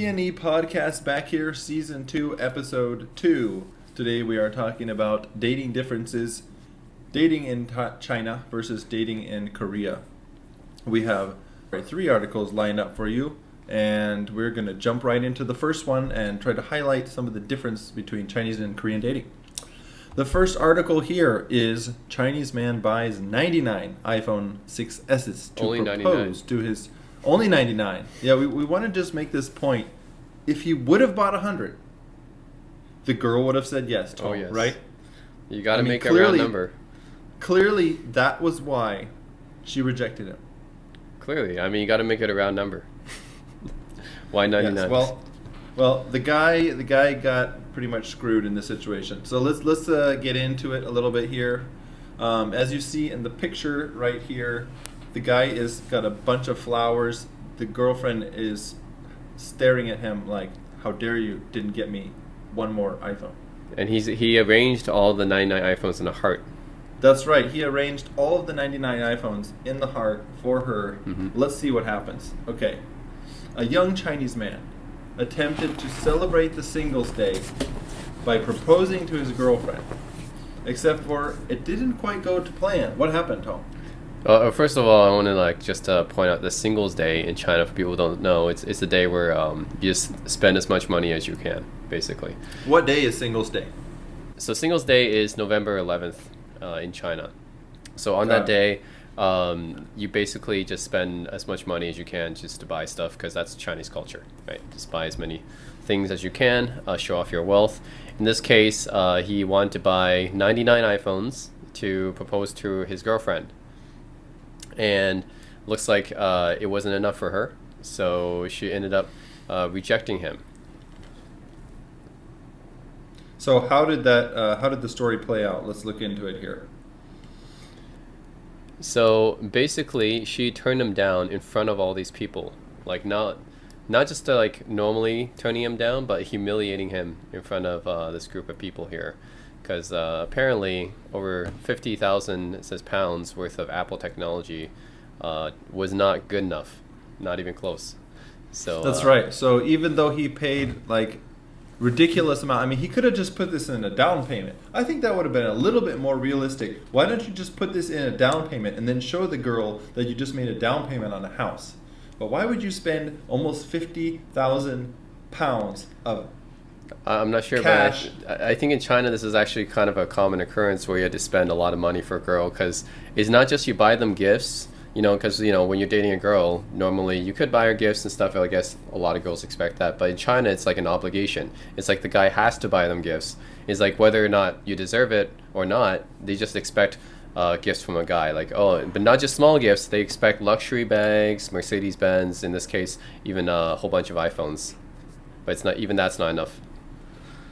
TnE podcast back here, season 2, episode 2. Today we are talking about dating differences, dating in China versus dating in Korea. We have 3 articles lined up for you, and we're going to jump right into the first one and try to highlight some of the difference between Chinese and Korean dating. The first article here is Chinese man buys 99 iPhone 6Ss to Only propose 99. to his... Only 99. Yeah, we want to just make this point. If he would have bought 100, the girl would have said yes, Tom, yes. right? You got to make a round number. Clearly, that was why she rejected him. Clearly. I mean, you got to make it a round number. Why 99? Yes, well, the guy got pretty much screwed in this situation. So let's get into it a little bit here. As you see in the picture right here, the guy is got a bunch of flowers. The girlfriend is staring at him like, "How dare you? Didn't get me one more iPhone." And he arranged all the 99 iPhones in a heart. That's right. He arranged all of the 99 iPhones in the heart for her. Mm-hmm. Let's see what happens. Okay. A young Chinese man attempted to celebrate the Singles Day by proposing to his girlfriend. Except for it didn't quite go to plan. What happened, Tom? First of all, I want to just point out the Singles Day in China. For people who don't know, it's a day where you just spend as much money as you can, basically. What day is Singles Day? So Singles Day is November 11th in China. So on that day, you basically just spend as much money as you can just to buy stuff, because that's Chinese culture, right? Just buy as many things as you can, show off your wealth. In this case, he wanted to buy 99 iPhones to propose to his girlfriend. And looks like it wasn't enough for her, so she ended up rejecting him. So how did the story play out? Let's look into it here. So basically, she turned him down in front of all these people, not just normally turning him down, but humiliating him in front of this group of people here. Because apparently over 50,000 pounds worth of Apple technology was not good enough, not even close. So that's right. So even though he paid ridiculous amount, I mean, he could have just put this in a down payment. I think that would have been a little bit more realistic. Why don't you just put this in a down payment and then show the girl that you just made a down payment on a house? But why would you spend almost 50,000 pounds of I'm not sure, cash? But I think in China this is actually kind of a common occurrence where you had to spend a lot of money for a girl, because it's not just you buy them gifts, because when you're dating a girl, normally you could buy her gifts and stuff. I guess a lot of girls expect that, but in China it's like an obligation. It's like the guy has to buy them gifts. It's like whether or not you deserve it or not, they just expect gifts from a guy. But not just small gifts. They expect luxury bags, Mercedes-Benz, in this case, even a whole bunch of iPhones. But it's not even that's not enough.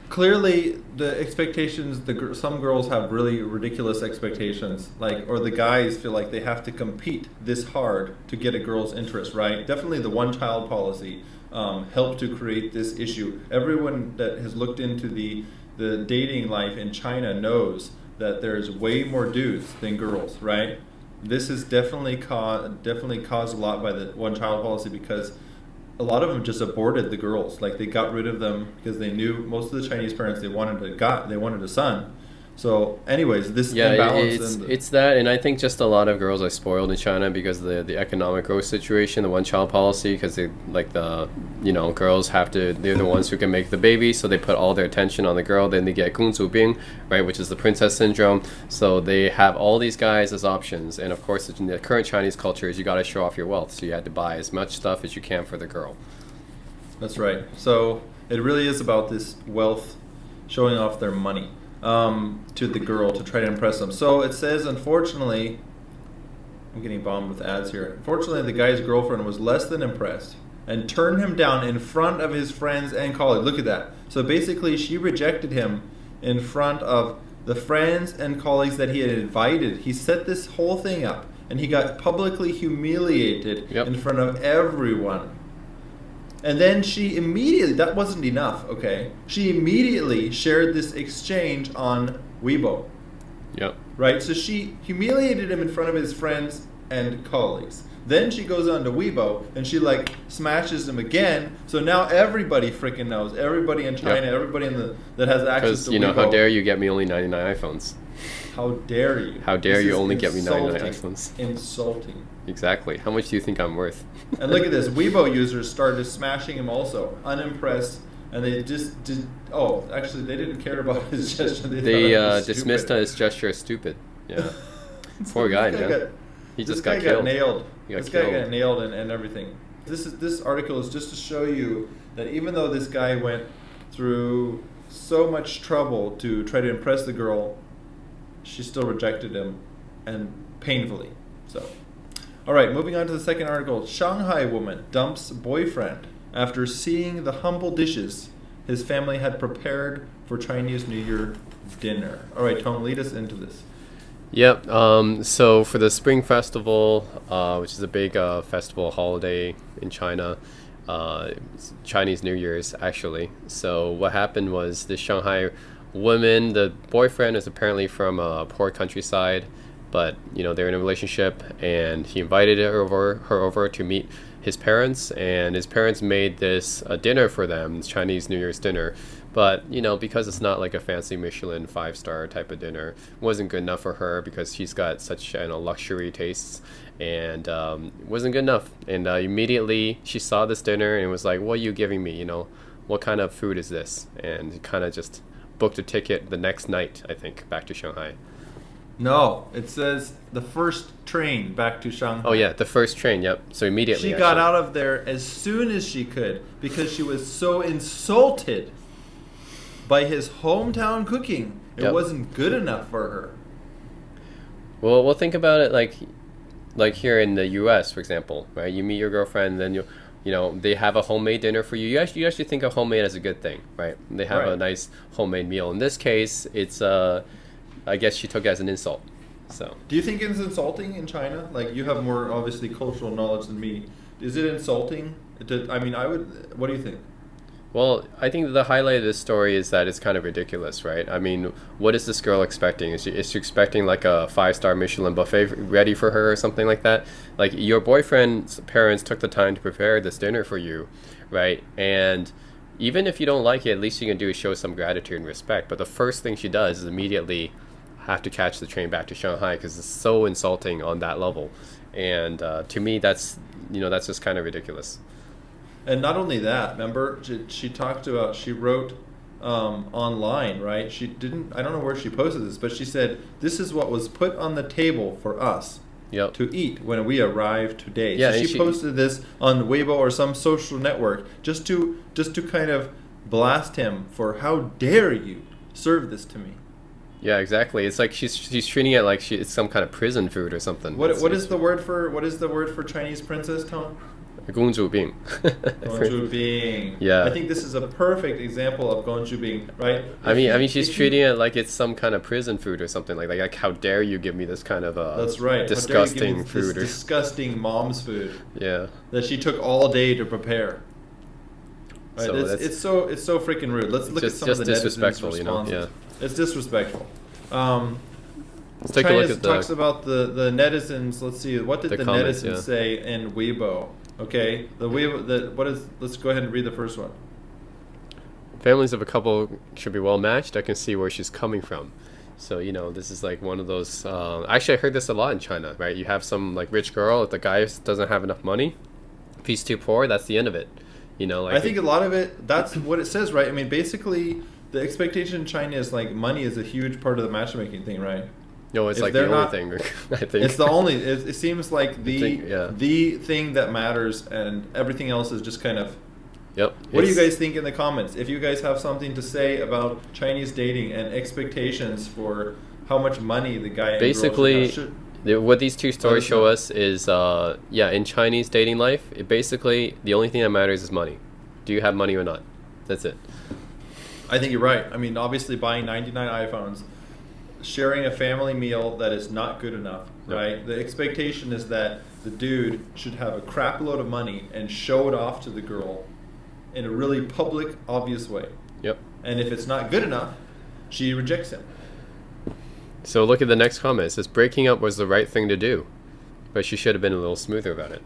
Clearly, the expectations, some girls have really ridiculous expectations, or the guys feel like they have to compete this hard to get a girl's interest, right? Definitely the one-child policy helped to create this issue. Everyone that has looked into the dating life in China knows that there's way more dudes than girls, right? This has definitely caused a lot by the one-child policy, because a lot of them just aborted the girls. They got rid of them because they knew most of the Chinese parents, they wanted a son. So anyways, this imbalance. It's that, and I think just a lot of girls are spoiled in China because of the economic growth situation, the one-child policy, because they girls they're the ones who can make the baby, so they put all their attention on the girl. Then they get 公主病, right, which is the princess syndrome. So they have all these guys as options, and of course in the current Chinese culture is you got to show off your wealth, so you had to buy as much stuff as you can for the girl. That's right. So it really is about this wealth, showing off their money to the girl to try to impress them. So it says, unfortunately, I'm getting bombed with ads here. Unfortunately, the guy's girlfriend was less than impressed and turned him down in front of his friends and colleagues. Look at that. So basically, she rejected him in front of the friends and colleagues that he had invited. He set this whole thing up, and he got publicly humiliated in front of everyone. And then she immediately, that wasn't enough, okay? She immediately shared this exchange on Weibo. Yep. Right? So she humiliated him in front of his friends and colleagues. Then she goes on to Weibo and she like smashes him again. So now everybody freaking knows. Everybody in China, everybody that has access to Weibo. Because how dare you get me only 99 iPhones? How dare you? How dare you only get me 99 iPhones? Insulting. Exactly. How much do you think I'm worth? And look at this. Weibo users started smashing him also. Unimpressed. And they just did. Oh, actually, they didn't care about his gesture. They dismissed his gesture as stupid. Yeah. Poor guy, man. He just got killed. Nailed. This guy got nailed and everything. This article is just to show you that even though this guy went through so much trouble to try to impress the girl, she still rejected him, and painfully. So, all right, moving on to the second article. Shanghai woman dumps boyfriend after seeing the humble dishes his family had prepared for Chinese New Year dinner. All right, Tong, lead us into this. Yep. So for the Spring Festival, which is a big festival holiday in China, Chinese New Year's actually. So what happened was the Shanghai woman, the boyfriend is apparently from a poor countryside, but they're in a relationship, and he invited her over to meet his parents, and his parents made this dinner for them, Chinese New Year's dinner. But because it's not like a fancy Michelin 5-star type of dinner, it wasn't good enough for her because she's got such luxury tastes, and it wasn't good enough. And immediately she saw this dinner and was like, "What are you giving me? What kind of food is this?" And kind of just booked a ticket the next night, I think, back to Shanghai. No, it says the first train back to Shanghai. Oh yeah, the first train. Yep. So immediately she got out of there as soon as she could because she was so insulted by his hometown cooking. It wasn't good enough for her. Well, we'll think about it like here in the U.S., for example, right? You meet your girlfriend, then they have a homemade dinner for you. You actually think of homemade as a good thing, right? They have a nice homemade meal. In this case, it's I guess she took it as an insult. So. Do you think it's insulting in China? Like, you have more obviously cultural knowledge than me. Is it insulting? I would. What do you think? Well, I think the highlight of this story is that it's kind of ridiculous, right? I mean, what is this girl expecting? Is she expecting like a 5-star Michelin buffet ready for her or something like that? Like, your boyfriend's parents took the time to prepare this dinner for you, right? And even if you don't like it, at least you can do is show some gratitude and respect. But the first thing she does is immediately have to catch the train back to Shanghai because it's so insulting on that level. And to me, that's just kind of ridiculous. And not only that, remember, she talked about, she wrote online, right? She didn't, I don't know where she posted this, but she said, this is what was put on the table for us to eat when we arrived today. Yeah, so she posted this on Weibo or some social network just to kind of blast him for how dare you serve this to me. Yeah, exactly. It's like she's treating it like it's some kind of prison food or something. What is the word for Chinese princess, Tom? 公主病. 公主病. Yeah. I think this is a perfect example of 公主病, right? I mean, she's treating it like it's some kind of prison food or something like how dare you give me this kind of that's right. disgusting food, this disgusting mom's food. Yeah. That she took all day to prepare. Right? So it's so freaking rude. Let's look at some of the netizens' responses. Yeah. It's disrespectful. Let's take a look at talks about the netizens. Let's see, what did the comments, netizens say in Weibo? Okay, let's go ahead and read the first one. Families of a couple should be well matched. I can see where she's coming from. So this is like one of those. Actually, I heard this a lot in China, right? You have some like rich girl. If the guy doesn't have enough money, if he's too poor, that's the end of it. I think a lot of it. That's what it says, right? I mean, basically, the expectation in China is like money is a huge part of the matchmaking thing, right? No, it's like the only thing. I think it's the only. It seems like the thing that matters, and everything else is just kind of. Yep. What do you guys think in the comments? If you guys have something to say about Chinese dating and expectations for how much money the guy basically what these two stories show us is in Chinese dating life, basically the only thing that matters is money. Do you have money or not? That's it. I think you're right. I mean, obviously buying 99 iPhones, sharing a family meal that is not good enough, right? The expectation is that the dude should have a crap load of money and show it off to the girl in a really public, obvious way. Yep. And if it's not good enough, she rejects him. So look at the next comment. It says, breaking up was the right thing to do. but she should have been a little smoother about it.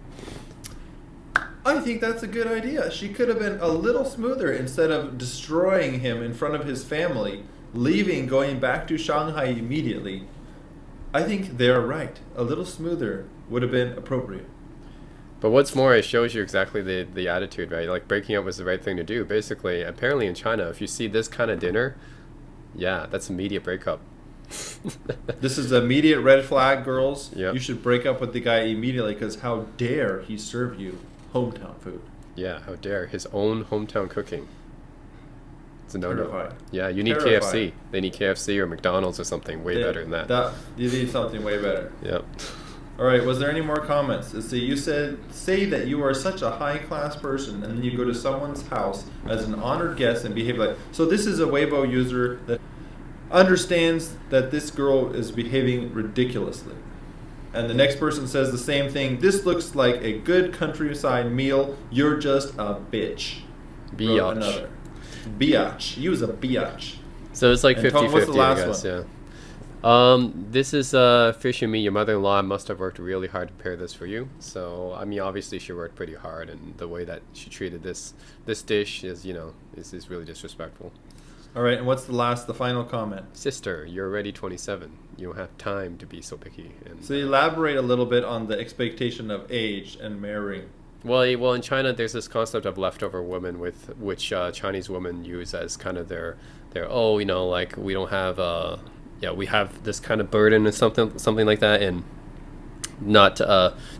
I think that's a good idea. She could have been a little smoother instead of destroying him in front of his family, leaving, going back to Shanghai immediately. I think they're right. A little smoother would have been appropriate. But what's more, it shows you exactly the attitude, right? Like, breaking up was the right thing to do. Basically, apparently in China, if you see this kind of dinner, yeah, that's immediate breakup. This is immediate red flag, girls. Yep. You should break up with the guy immediately, because how dare he serve you hometown food. Yeah, how dare. His own hometown cooking. It's a no-no. Terrifying. Yeah, you need Terrifying. KFC. They need KFC or McDonald's or something way better than that. You need something way better. Yep. All right, was there any more comments? Let's see, you say that you are such a high-class person, and then you go to someone's house as an honored guest and behave like... So this is a Weibo user that understands that this girl is behaving ridiculously. And the next person says the same thing. This looks like a good countryside meal. You're just a bitch. Biatch. Another. Biatch. Use a biatch. So it's like 50-50, what's the last I guess, one? yeah. This is Fish and Me. Your mother-in-law must have worked really hard to prepare this for you. So, I mean, obviously she worked pretty hard, and the way that she treated this dish is, is really disrespectful. All right, and what's the final comment? Sister, you're already 27. You don't have time to be so picky. And So elaborate a little bit on the expectation of age and marrying. well, in China, there's this concept of leftover women, which Chinese women use as kind of their like, we don't have we have this kind of burden or something like that, and not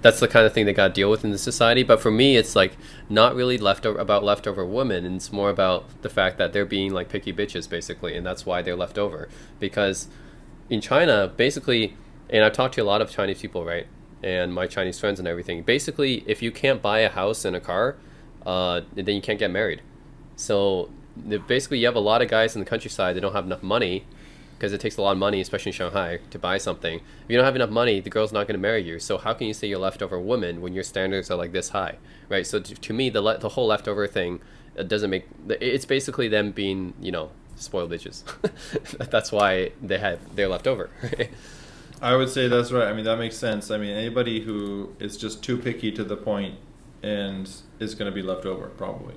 that's the kind of thing they got to deal with in the society. But for me, it's like not really leftover women, and it's more about the fact that they're being like picky bitches basically, and that's why they're left over. Because in China, basically, and I've talked to a lot of Chinese people, right, and my Chinese friends and everything, basically, if you can't buy a house and a car, then you can't get married. So basically, you have a lot of guys in the countryside that don't have enough money, because it takes a lot of money, especially in Shanghai, to buy something. If you don't have enough money, the girl's not going to marry you. So how can you say you're leftover woman when your standards are like this high, right? So to me, the whole leftover thing doesn't make... It's basically them being, spoiled bitches. That's why they're left over. I would say that's right. I mean, that makes sense. I mean, anybody who is just too picky to the point and is going to be left over, probably.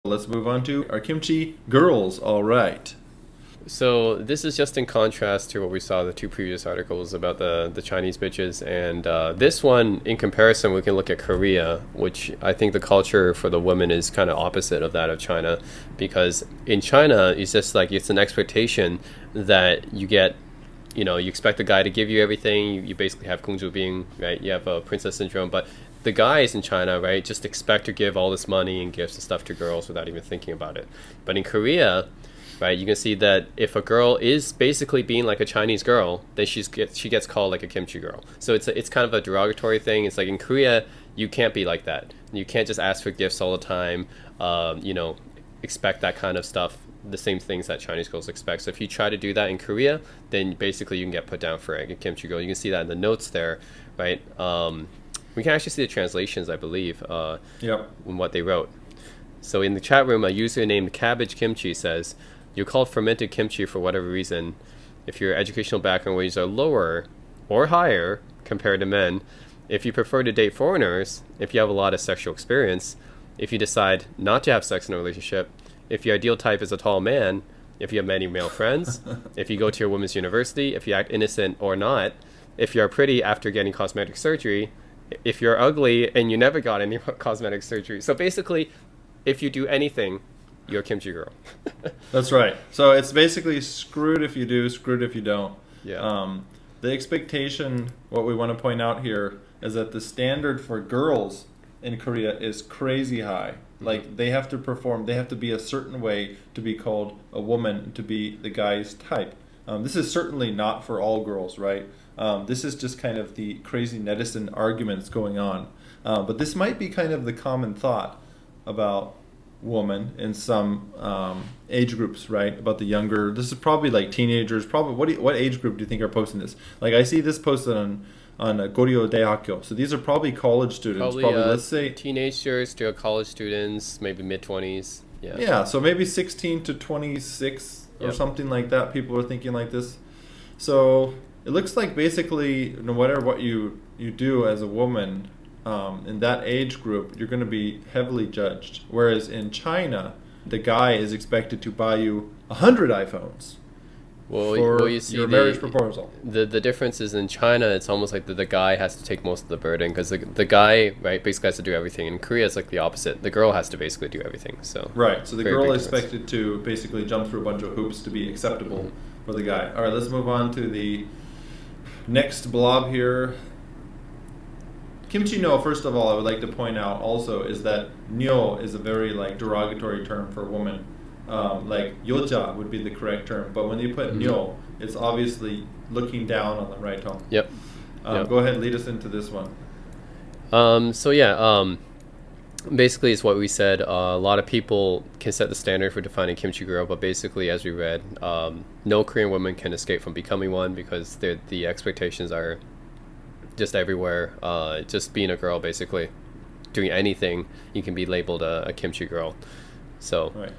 Let's move on to our kimchi girls. All right. So this is just in contrast to what we saw the two previous articles about the Chinese bitches, and this one, in comparison, we can look at Korea, which I think the culture for the women is kind of opposite of that of China, because in China it's just like it's an expectation that you get, you expect the guy to give you everything. You basically have Kungzu being, right? You have a princess syndrome, but the guys in China, right, just expect to give all this money and gifts and stuff to girls without even thinking about it. But in Korea, right, you can see that if a girl is basically being like a Chinese girl, then she gets called like a kimchi girl. So it's kind of a derogatory thing. It's like in Korea, you can't be like that. You can't just ask for gifts all the time. Expect that kind of stuff. The same things that Chinese girls expect. So if you try to do that in Korea, then basically you can get put down for a kimchi girl. You can see that in the notes there, right? We can actually see the translations, I believe, in what they wrote. So in the chat room, a user named Cabbage Kimchi says, you're called fermented kimchi for whatever reason. If your educational background wages are lower or higher compared to men, if you prefer to date foreigners, if you have a lot of sexual experience, if you decide not to have sex in a relationship, if your ideal type is a tall man, if you have many male friends, if you go to a women's university, if you act innocent or not, if you are pretty after getting cosmetic surgery, if you're ugly and you never got any cosmetic surgery. So basically, if you do anything, you're a kimchi girl. That's right. So it's basically screwed if you do, screwed if you don't. Yeah. The expectation, what we want to point out here, is that the standard for girls in Korea is crazy high. Like, they have to perform, they have to be a certain way to be called a woman, to be the guy's type. This is certainly not for all girls, right? This is just kind of the crazy netizen arguments going on. But this might be kind of the common thought about woman in some age groups, right? About the younger, this is probably like teenagers. Probably, what age group do you think are posting this? Like, I see this posted on Goryeo Daehakyo. So these are probably college students. Probably let's say teenagers to college students, maybe mid-20s. Yeah. Yeah, so maybe 16 to 26 or something like that. People are thinking like this. So it looks like basically no matter what you do as a woman in that age group, you're going to be heavily judged. Whereas in China, the guy is expected to buy you 100 iPhones for you see your marriage proposal. The difference is in China, it's almost like the guy has to take most of the burden because the guy, right, basically has to do everything. In Korea, it's like the opposite. The girl has to basically do everything. So right. So the very girl big is difference. expected to basically jump through a bunch of hoops to be acceptable for the guy. All right, let's move on to the next blob here. Kimchi no, first of all, I would like to point out also is that nyo is a very like derogatory term for woman. Like yoja would be the correct term, but when you put nyo, it's obviously looking down on the right tone. Yep. Go ahead, lead us into this one. Basically it's what we said. A lot of people can set the standard for defining kimchi girl, but basically, as we read, no Korean woman can escape from becoming one because the expectations are just everywhere. Just being a girl, basically doing anything, you can be labeled a kimchi girl. So Right.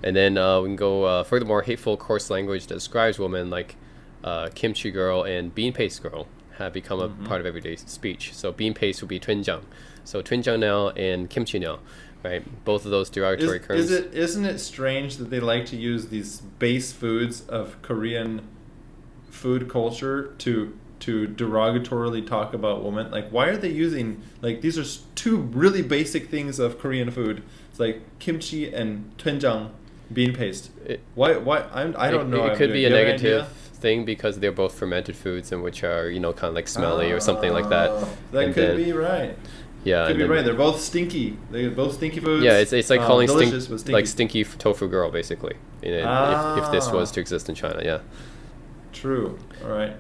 and then we can go furthermore, hateful coarse language that describes women like kimchi girl and bean paste girl have become a part of everyday speech. So bean paste would be twinjang. So twinjang now and kimchi now, right? Both of those derogatory terms. Isn't it strange that they like to use these base foods of Korean food culture to derogatorily talk about women? Like, why are they using, like, these are two really basic things of Korean food. It's like kimchi and twinjang, bean paste. Why? I don't know. It could be a Do you have an negative idea? thing because they're both fermented foods and which are, kind of like smelly or something like that. That And could then- be right. Yeah, Could and be then- right. They're both stinky. They're both stinky foods. Yeah, it's like calling delicious, but stinky. like stinky tofu girl basically. If this was to exist in China, yeah. True. All right.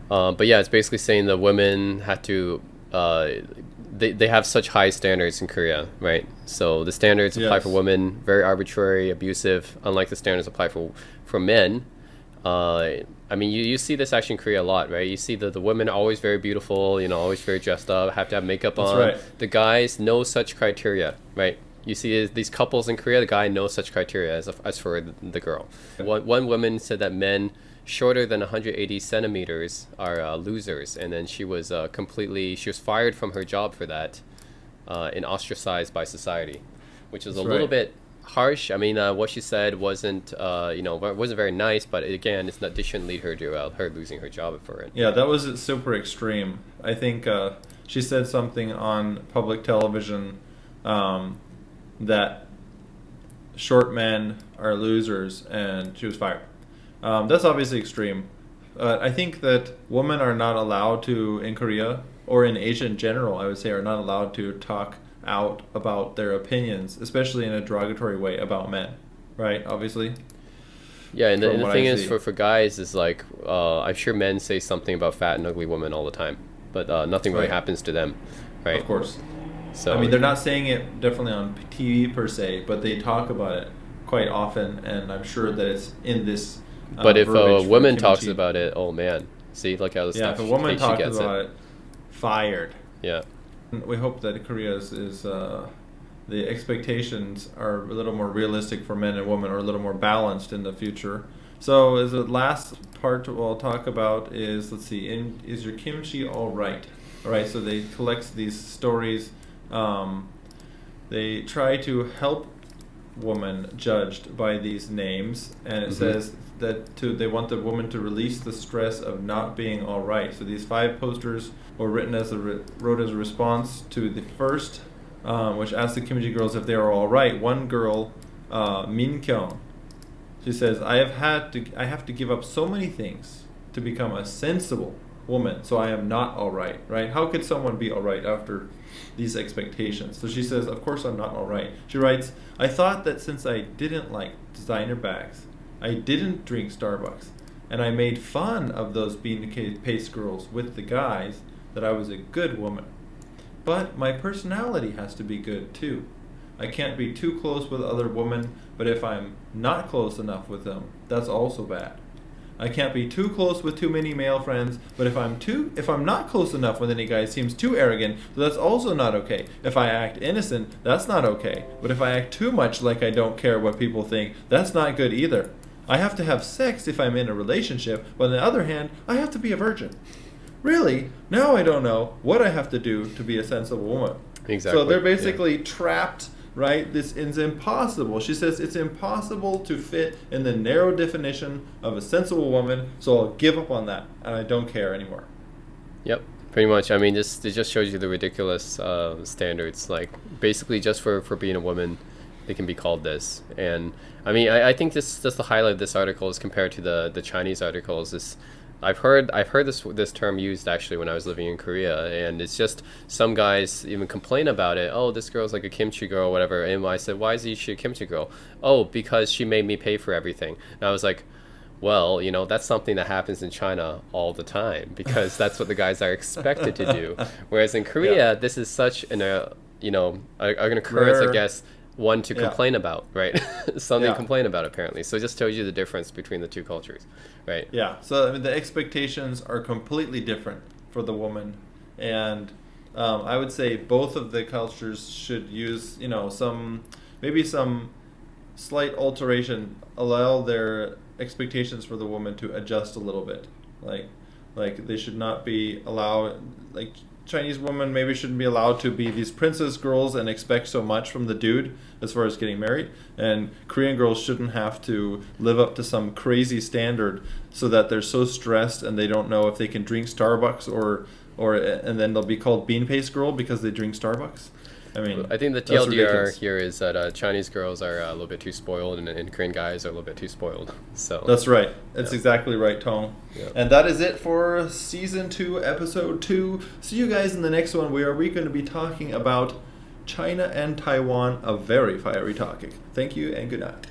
But yeah, it's basically saying the women have to. They have such high standards in Korea, right? So the standards apply Yes. for women, very arbitrary, abusive, unlike the standards apply for men. I mean, you see this actually in Korea a lot, right? You see the women are always very beautiful, always very dressed up, have to have makeup That's on. right. The guys, no such criteria, right? You see these couples in Korea, the guy, no such criteria as for the girl. One woman said that men shorter than 180 centimeters are losers, and then she was fired from her job for that and ostracized by society, which is That's a little right. bit harsh. I mean, what she said wasn't wasn't very nice, but again, this shouldn't lead her to her losing her job for it. Yeah, that was super extreme. I think she said something on public television that short men are losers, and she was fired. That's obviously extreme. I think that women are not allowed to, in Korea, or in Asia in general, I would say, are not allowed to talk out about their opinions, especially in a derogatory way about men, right? Obviously. Yeah, and the From what thing I is, see. for guys, is like, I'm sure men say something about fat and ugly women all the time, but nothing really Right. happens to them, right? Of course. So I mean, they're not saying it definitely on TV per se, but they talk about it quite often, and I'm sure that it's in this. But if a verbiage for woman talks kimchi. about it, oh man, see, look how this Yeah, stuff. if a woman she talks gets about it, fired. Yeah. We hope that Korea is the expectations are a little more realistic for men and women, or a little more balanced in the future. So, as the last part we'll talk about is, let's see, is your kimchi all right? All right. So they collect these stories. They try to help woman judged by these names, and it says that they want the woman to release the stress of not being all right. So these 5 posters were written wrote as a response to the first, which asked the kimchi girls if they are all right. One girl, Min Kyung, she says, I have to give up so many things to become a sensible woman, so I am not all right, right? How could someone be all right after these expectations? So she says, of course I'm not all right. She writes, I thought that since I didn't like designer bags, I didn't drink Starbucks, and I made fun of those bean paste girls with the guys, that I was a good woman. But my personality has to be good too. I can't be too close with other women, but if I'm not close enough with them, that's also bad. I can't be too close with too many male friends, but if I'm not close enough with any guy, it seems too arrogant, so that's also not okay. If I act innocent, that's not okay. But if I act too much like I don't care what people think, that's not good either. I have to have sex if I'm in a relationship, but on the other hand, I have to be a virgin. Really? Now I don't know what I have to do to be a sensible woman. Exactly. So they're basically trapped, right? This is impossible. She says it's impossible to fit in the narrow definition of a sensible woman, so I'll give up on that, and I don't care anymore. Yep, pretty much. I mean, it just shows you the ridiculous standards. Like, basically, just for being a woman, they can be called this. And I mean, I think this just the highlight of this article is compared to the Chinese articles. Is I've heard this term used actually when I was living in Korea, and it's just some guys even complain about it. Oh, this girl's like a kimchi girl, or whatever. And I said, why is she a kimchi girl? Oh, because she made me pay for everything. And I was like, well, you know, that's something that happens in China all the time because that's what the guys are expected to do. Whereas in Korea, this is such an occurrence, Rare. I guess, one to complain about, right? Something to complain about, apparently. So it just tells you the difference between the two cultures, right? Yeah. So I mean, the expectations are completely different for the woman, and I would say both of the cultures should use, some slight alteration, allow their expectations for the woman to adjust a little bit. Like they should not be allowed, like Chinese women maybe shouldn't be allowed to be these princess girls and expect so much from the dude as far as getting married, and Korean girls shouldn't have to live up to some crazy standard so that they're so stressed and they don't know if they can drink Starbucks or and then they'll be called bean paste girl because they drink Starbucks. I mean, I think the that's TLDR ridiculous. here is that Chinese girls are a little bit too spoiled, and Korean guys are a little bit too spoiled. So That's right. That's exactly right, Tong. Yeah. And that is it for Season 2, Episode 2. See you guys in the next one where we're going to be talking about China and Taiwan, a very fiery topic. Thank you and good night.